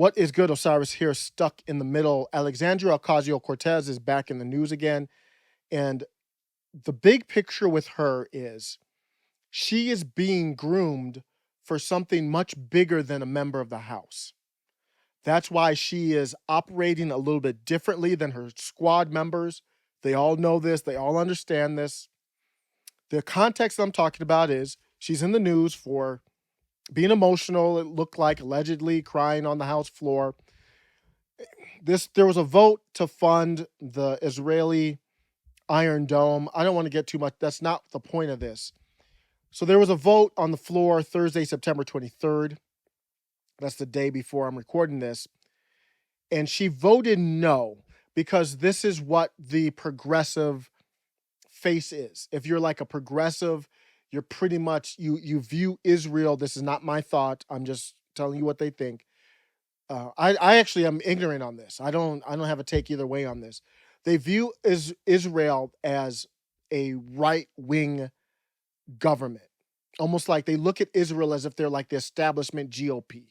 What is good, Osiris here, stuck in the middle. Alexandria Ocasio-Cortez is back in the news again. And the big picture with her is she is being groomed for something much bigger than a member of the House. That's why she is operating a little bit differently than her squad members. They all know this. They all understand this. The context I'm talking about is she's in the news for being emotional. It looked like allegedly crying on the House floor. There was a vote to fund the Israeli Iron Dome. I don't want to get too much. That's not the point of this. So there was a vote on the floor Thursday, September 23rd. That's the day before I'm recording this. And she voted no, because this is what the progressive face is. If you're like a progressive, you're pretty much, you view Israel, this is not my thought, I'm just telling you what they think. I actually am ignorant on this. I don't have a take either way on this. They view Israel as a right-wing government. Almost like they look at Israel as if they're like the establishment GOP.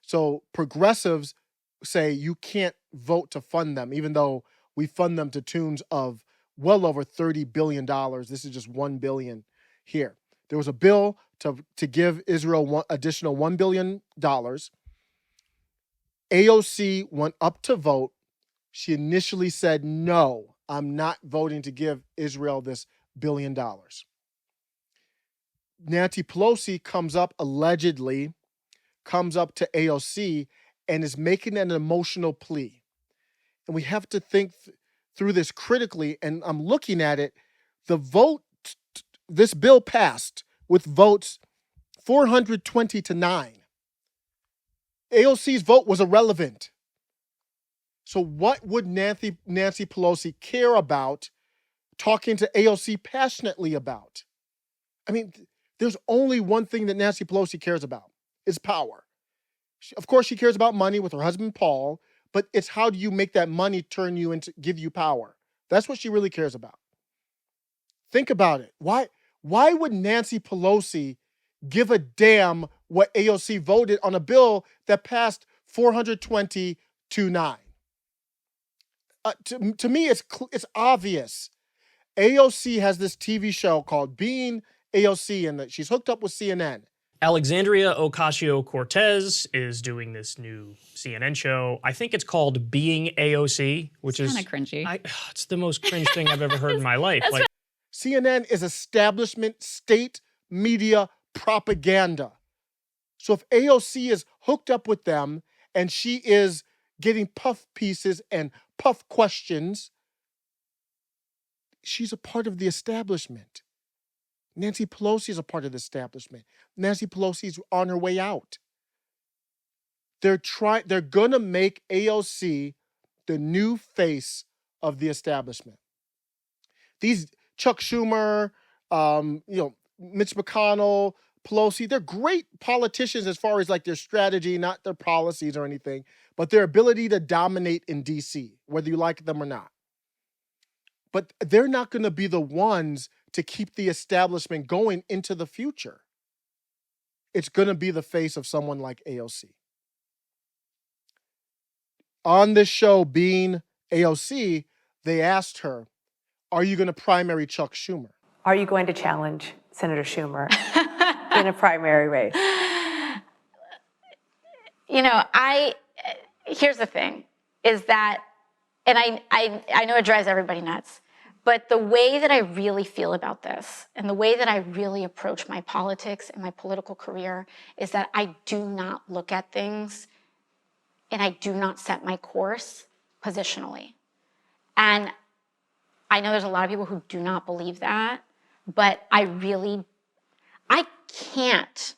So progressives say you can't vote to fund them, even though we fund them to tunes of well over $30 billion. This is just $1 billion here. There was a bill to give Israel additional $1 billion. AOC went up to vote. She initially said, no, I'm not voting to give Israel this $1 billion. Nancy Pelosi allegedly comes up to AOC and is making an emotional plea. And we have to think through this critically, and I'm looking at it. The vote, this bill passed with votes 420 to 9. AOC's vote was irrelevant. So what would Nancy Pelosi care about talking to AOC passionately about? I mean, there's only one thing that Nancy Pelosi cares about, is power. Of course, she cares about money with her husband, Paul, but it's how do you make that money give you power? That's what she really cares about. Think about it. Why would Nancy Pelosi give a damn what AOC voted on a bill that passed 420 to 9? To me, it's obvious. AOC has this TV show called Being AOC, and she's hooked up with CNN. Alexandria Ocasio-Cortez is doing this new CNN show. I think it's called Being AOC, which is kind of cringy. It's the most cringe thing I've ever heard in my life. Like, CNN is establishment state media propaganda. So if AOC is hooked up with them and she is getting puff pieces and puff questions, she's a part of the establishment. Nancy Pelosi is a part of the establishment. Nancy Pelosi's on her way out. They're going to make AOC the new face of the establishment. These Chuck Schumer, Mitch McConnell, Pelosi, they're great politicians as far as like their strategy, not their policies or anything, but their ability to dominate in DC, whether you like them or not. But they're not going to be the ones to keep the establishment going into the future. It's going to be the face of someone like AOC. On this show, Being AOC, they asked her, are you going to primary Chuck Schumer? Are you going to challenge Senator Schumer in a primary race? Here's the thing, is that, and I know it drives everybody nuts, but the way that I really feel about this and the way that I really approach my politics and my political career is that I do not look at things and I do not set my course positionally. And I know there's a lot of people who do not believe that, but I can't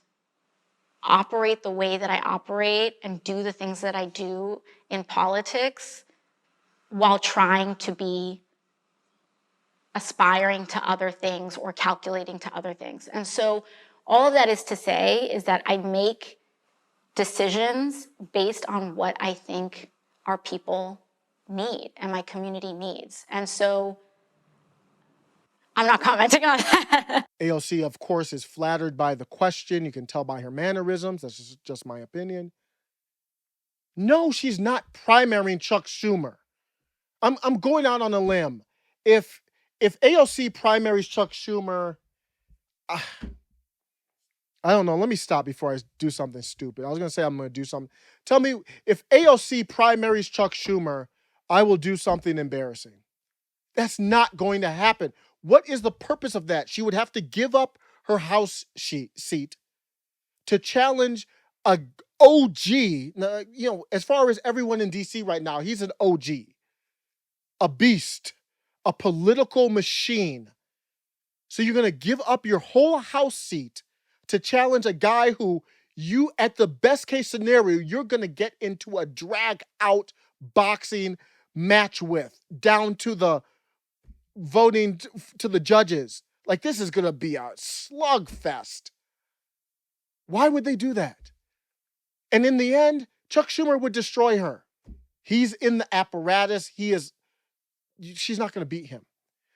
operate the way that I operate and do the things that I do in politics while trying to be aspiring to other things or calculating to other things. And so all of that is to say is that I make decisions based on what I think our people need and my community needs. And so I'm not commenting on that. AOC, of course, is flattered by the question. You can tell by her mannerisms. That's just my opinion. No, she's not primarying Chuck Schumer. I'm going out on a limb. If AOC primaries Chuck Schumer, I don't know. Let me stop before I do something stupid. I was going to say I'm going to do something. Tell me, if AOC primaries Chuck Schumer, I will do something embarrassing. That's not going to happen. What is the purpose of that? She would have to give up her House seat to challenge a OG. Now, as far as everyone in DC right now, he's an OG, a beast, a political machine. So you're going to give up your whole House seat to challenge a guy who you, at the best case scenario, you're going to get into a drag out boxing match with, down to the voting to the judges. Like, this is going to be a slugfest. Why would they do that? And in the end, Chuck Schumer would destroy her. He's in the apparatus. She's not going to beat him.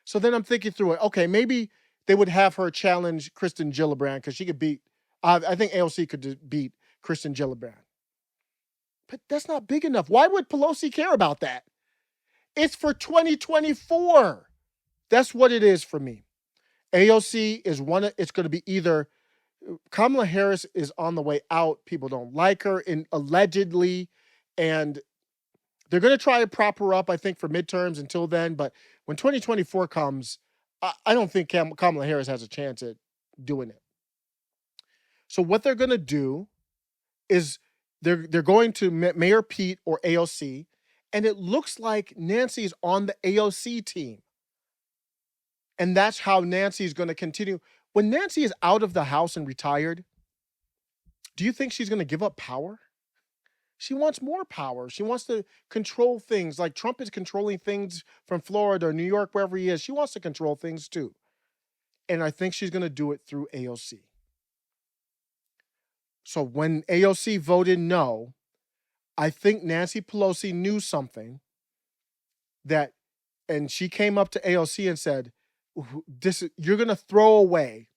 So then I'm thinking through it. Okay, maybe they would have her challenge Kristen Gillibrand because she could beat, I think AOC could beat Kristen Gillibrand. But that's not big enough. Why would Pelosi care about that? It's for 2024. That's what it is for me. AOC is it's going to be either Kamala Harris is on the way out. People don't like her, allegedly, and they're going to try to prop her up, I think, for midterms until then. But when 2024 comes, I don't think Kamala Harris has a chance at doing it. So what they're going to do is they're going to Mayor Pete or AOC, and it looks like Nancy's on the AOC team. And that's how Nancy's going to continue. When Nancy is out of the House and retired, do you think she's going to give up power? She wants more power. She wants to control things, like Trump is controlling things from Florida or New York, wherever he is. She wants to control things too. And I think she's going to do it through AOC. So when AOC voted no, I think Nancy Pelosi knew something and she came up to AOC and said, you're going to throw away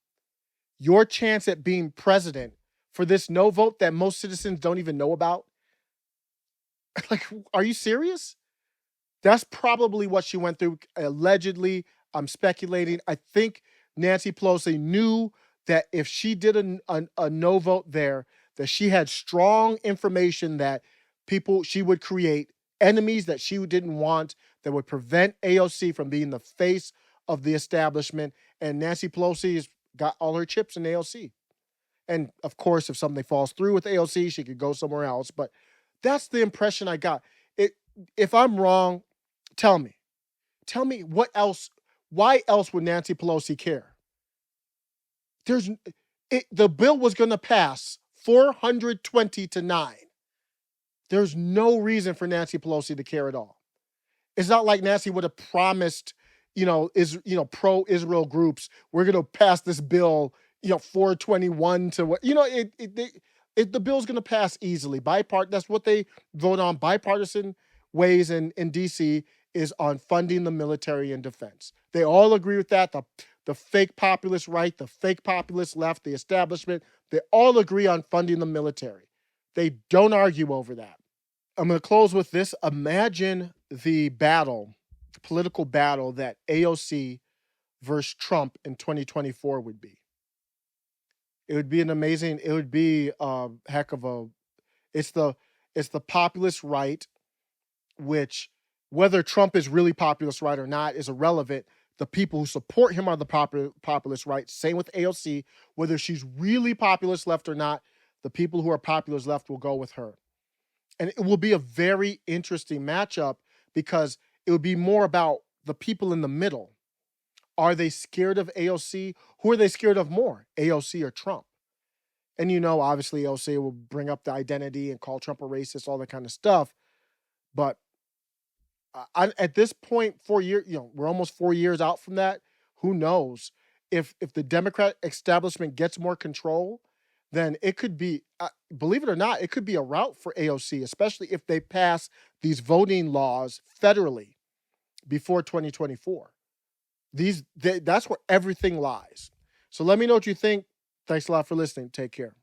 your chance at being president for this no vote that most citizens don't even know about? Like, are you serious? That's probably what she went through. Allegedly, I'm speculating. I think Nancy Pelosi knew that if she did a no vote there, that she had strong information that she would create enemies that she didn't want, that would prevent AOC from being the face of the establishment. And Nancy Pelosi's got all her chips in AOC. And of course, if something falls through with AOC, she could go somewhere else. But that's the impression I got. If I'm wrong, tell me. Tell me what else. Why else would Nancy Pelosi care? The bill was going to pass 420-9. There's no reason for Nancy Pelosi to care at all. It's not like Nancy would have promised, pro-Israel groups, we're going to pass this bill, 421 to what, the bill's going to pass easily. That's what they vote on. Bipartisan ways in DC is on funding the military and defense. They all agree with that. The fake populist right, the fake populist left, the establishment, they all agree on funding the military. They don't argue over that. I'm going to close with this. Imagine the political battle that AOC versus Trump in 2024 would be. It would be a heck of a, it's the populist right, which, whether Trump is really populist right or not is irrelevant. The people who support him are the populist right. Same with AOC. Whether she's really populist left or not, the people who are populist left will go with her. And it will be a very interesting matchup because it would be more about the people in the middle. Are they scared of AOC? Who are they scared of more, AOC or Trump? And obviously AOC will bring up the identity and call Trump a racist, all that kind of stuff. But at this point, 4 years, we're almost 4 years out from that. Who knows? If the Democrat establishment gets more control, then it could be, believe it or not, it could be a rout for AOC, especially if they pass these voting laws federally before 2024. That's where everything lies. So let me know what you think. Thanks a lot for listening. Take care.